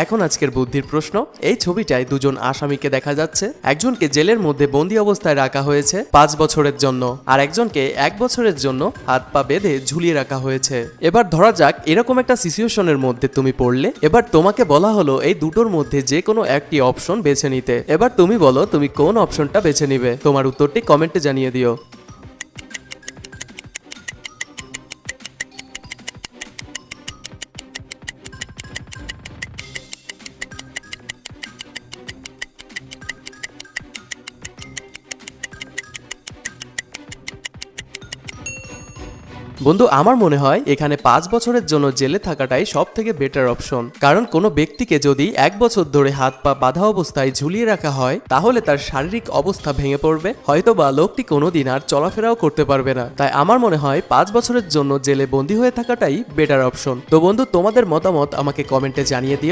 এখন আজকের বুদ্ধির প্রশ্ন, এই ছবিটায় দুজন আসামিকে দেখা যাচ্ছে। একজনকে জেলের মধ্যে বন্দি অবস্থায় রাখা হয়েছে 5 বছরের জন্য, আর একজনকে 1 বছরের জন্য হাত পা বেঁধে ঝুলিয়ে রাখা হয়েছে। এবার ধরা যাক এরকম একটা সিচুয়েশনের মধ্যে তুমি পড়লে, এবার তোমাকে বলা হলো এই দুটোর মধ্যে যে কোনো একটি অপশন বেছে নিতে। এবার তুমি বলো তুমি কোন অপশনটা বেছে নিবে, তোমার উত্তরটি কমেন্টে জানিয়ে দিও। বন্ধু, আমার মনে হয় এখানে 5 বছরের জন্য জেলে থাকাটাই সব থেকে বেটার অপশন। কারণ কোনো ব্যক্তিকে যদি 1 বছর ধরে হাত পা বাঁধা অবস্থায় ঝুলিয়ে রাখা হয়, তাহলে তার শারীরিক অবস্থা ভেঙে পড়বে, হয়তোবা লোকটি কোনোদিন আর চলাফেরাও করতে পারবে না। তাই আমার মনে হয় 5 বছরের জন্য জেলে বন্দী হয়ে থাকাটাই বেটার অপশন। তো বন্ধু, তোমাদের মতামত আমাকে কমেন্টে জানিয়ে দিও।